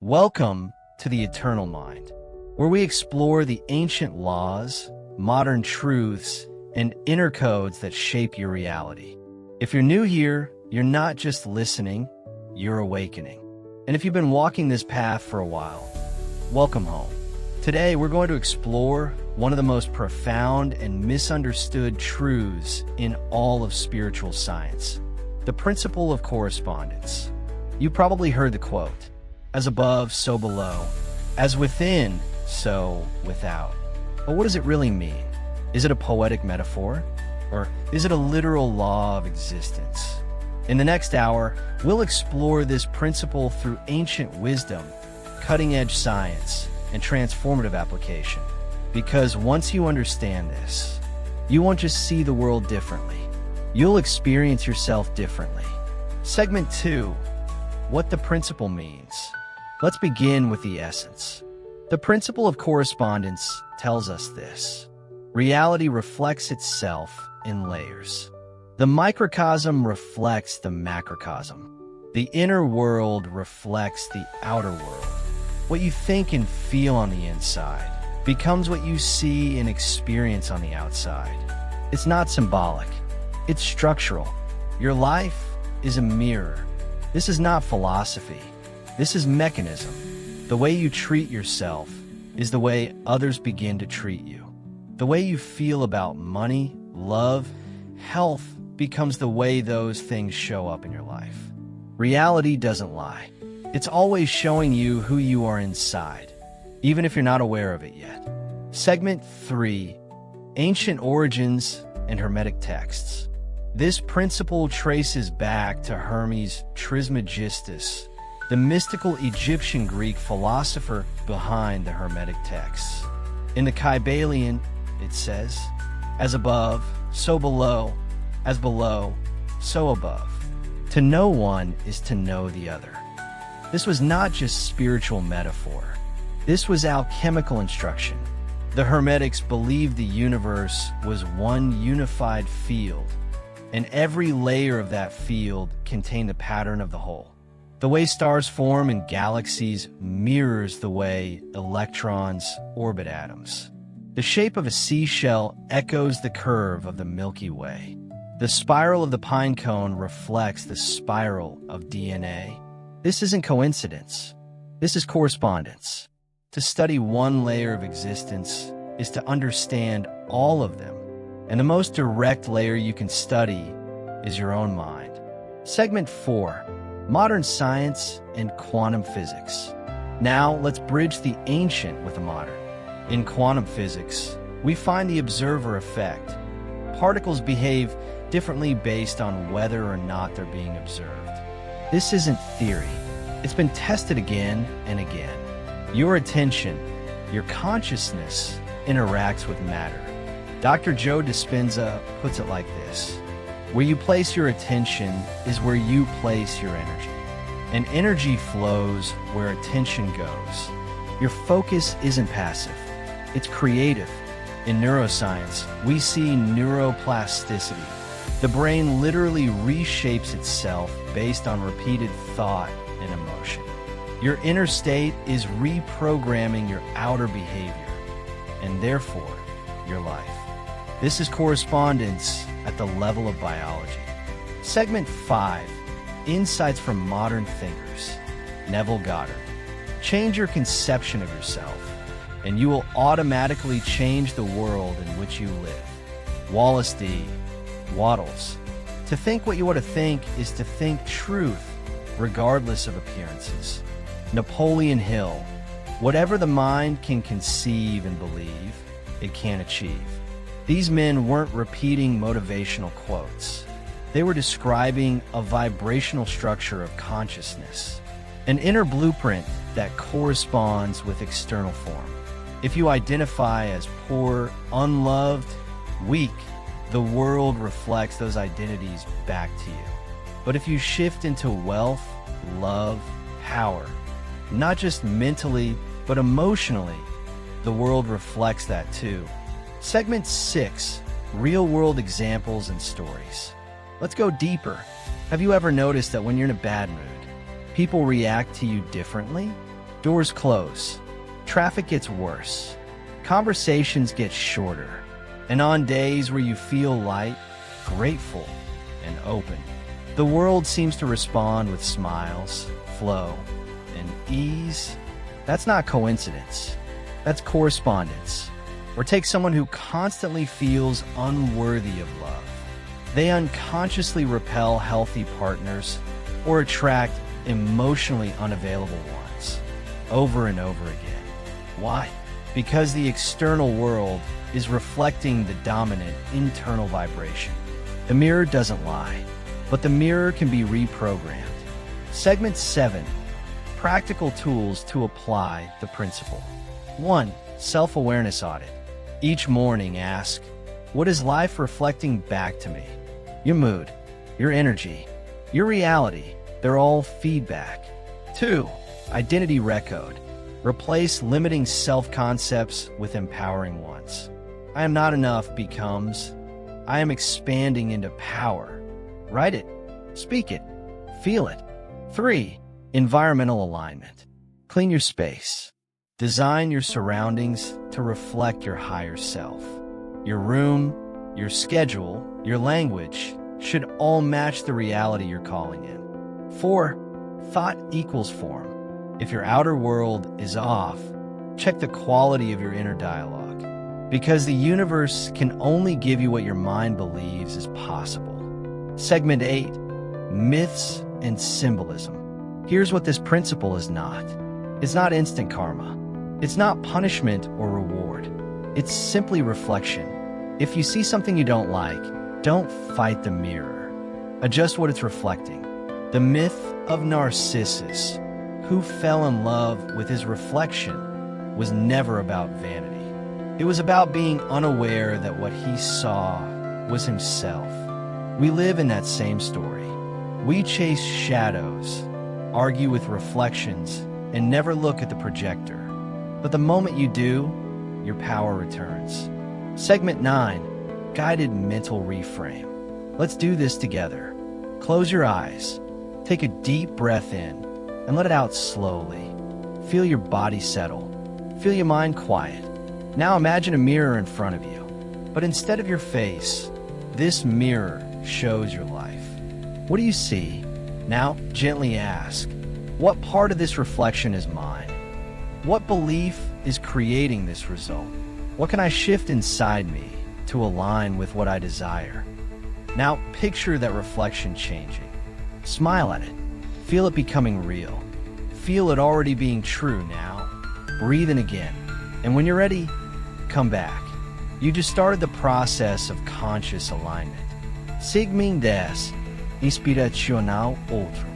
Welcome to the Eternal Mind, where we explore the ancient laws, modern truths, and inner codes that shape your reality. If you're new here, you're not just listening, you're awakening. And if you've been walking this path for a while, welcome home. Today, we're going to explore one of the most profound and misunderstood truths in all of spiritual science, the principle of correspondence. You've probably heard the quote, "As above, so below. As within, so without." But what does it really mean? Is it a poetic metaphor? Or is it a literal law of existence? In the next hour, we'll explore this principle through ancient wisdom, cutting-edge science, and transformative application. Because once you understand this, you won't just see the world differently. You'll experience yourself differently. Segment 2, what the principle means. Let's begin with the essence. The principle of correspondence tells us this. Reality reflects itself in layers. The microcosm reflects the macrocosm. The inner world reflects the outer world. What you think and feel on the inside becomes what you see and experience on the outside. It's not symbolic. It's structural. Your life is a mirror. This is not philosophy. This is mechanism. The way you treat yourself is the way others begin to treat you. The way you feel about money, love, health becomes the way those things show up in your life. Reality doesn't lie. It's always showing you who you are inside, even if you're not aware of it yet. Segment 3, Ancient Origins and Hermetic Texts. This principle traces back to Hermes Trismegistus, the mystical Egyptian Greek philosopher behind the Hermetic texts. In the Kybalion, it says, "As above, so below, as below, so above. To know one is to know the other." This was not just spiritual metaphor. This was alchemical instruction. The Hermetics believed the universe was one unified field, and every layer of that field contained the pattern of the whole. The way stars form in galaxies mirrors the way electrons orbit atoms. The shape of a seashell echoes the curve of the Milky Way. The spiral of the pine cone reflects the spiral of DNA. This isn't coincidence. This is correspondence. To study one layer of existence is to understand all of them. And the most direct layer you can study is your own mind. Segment 4, Modern Science and Quantum Physics. Now, let's bridge the ancient with the modern. In quantum physics, we find the observer effect. Particles behave differently based on whether or not they're being observed. This isn't theory. It's been tested again and again. Your attention, your consciousness, interacts with matter. Dr. Joe Dispenza puts it like this. Where you place your attention is where you place your energy. And energy flows where attention goes. Your focus isn't passive. It's creative. In neuroscience, we see neuroplasticity. The brain literally reshapes itself based on repeated thought and emotion. Your inner state is reprogramming your outer behavior, and therefore, your life. This is correspondence at the level of biology. Segment 5, Insights from Modern Thinkers. Neville Goddard. Change your conception of yourself, and you will automatically change the world in which you live. Wallace D. Wattles. To think what you ought to think is to think truth, regardless of appearances. Napoleon Hill. Whatever the mind can conceive and believe, it can achieve. These men weren't repeating motivational quotes. They were describing a vibrational structure of consciousness, an inner blueprint that corresponds with external form. If you identify as poor, unloved, weak, the world reflects those identities back to you. But if you shift into wealth, love, power, not just mentally, but emotionally, the world reflects that too. Segment 6, Real-World Examples and Stories. Let's go deeper. Have you ever noticed that when you're in a bad mood, people react to you differently? Doors close. Traffic gets worse. Conversations get shorter. And on days where you feel light, grateful, and open, the world seems to respond with smiles, flow, and ease. That's not coincidence. That's correspondence. Or take someone who constantly feels unworthy of love. They unconsciously repel healthy partners or attract emotionally unavailable ones over and over again. Why? Because the external world is reflecting the dominant internal vibration. The mirror doesn't lie, but the mirror can be reprogrammed. Segment 7. Practical tools to apply the principle. 1. Self-awareness audit. Each morning ask, what is life reflecting back to me? Your mood, your energy, your reality, they're all feedback. 2. Identity recode. Replace limiting self-concepts with empowering ones. I am not enough becomes, I am expanding into power. Write it, speak it, feel it. 3. Environmental alignment. Clean your space. Design your surroundings to reflect your higher self. Your room, your schedule, your language should all match the reality you're calling in. 4. Thought equals form. If your outer world is off, check the quality of your inner dialogue, because the universe can only give you what your mind believes is possible. Segment 8. Myths and symbolism. Here's what this principle is not. It's not instant karma. It's not punishment or reward. It's simply reflection. If you see something you don't like, don't fight the mirror. Adjust what it's reflecting. The myth of Narcissus, who fell in love with his reflection, was never about vanity. It was about being unaware that what he saw was himself. We live in that same story. We chase shadows, argue with reflections, and never look at the projector. But the moment you do, your power returns. Segment 9. Guided mental reframe. Let's do this together. Close your eyes. Take a deep breath in and let it out slowly. Feel your body settle. Feel your mind quiet. Now imagine a mirror in front of you. But instead of your face, this mirror shows your life. What do you see? Now gently ask, what part of this reflection is mine? What belief is creating this result? What can I shift inside me to align with what I desire? Now picture that reflection changing. Smile at it. Feel it becoming real. Feel it already being true now. Breathe in again. And when you're ready, come back. You just started the process of conscious alignment. Sigmund des Inspirational Outro.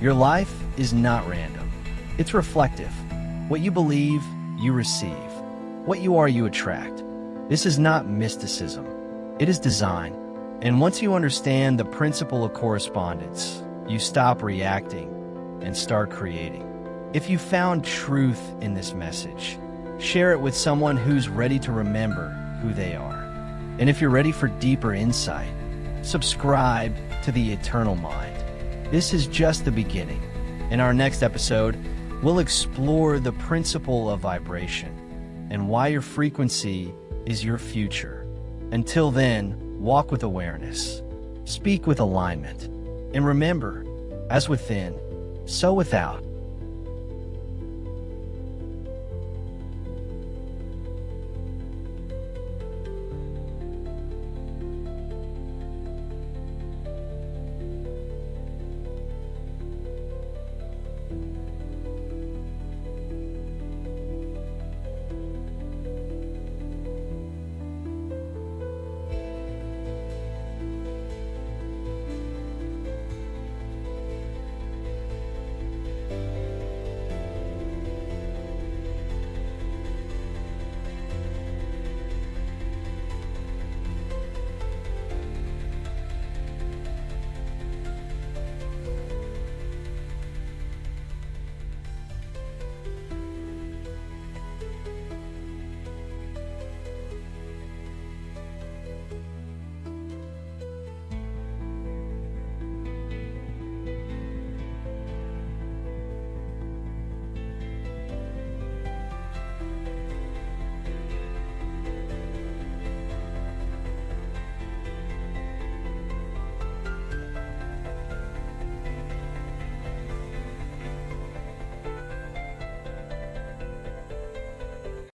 Your life is not random. It's reflective. What you believe, you receive. What you are, you attract. This is not mysticism. It is design. And once you understand the principle of correspondence, you stop reacting and start creating. If you found truth in this message, share it with someone who's ready to remember who they are. And if you're ready for deeper insight, subscribe to the Eternal Mind. This is just the beginning. In our next episode, we'll explore the principle of vibration and why your frequency is your future. Until then, walk with awareness, speak with alignment, and remember, as within, so without.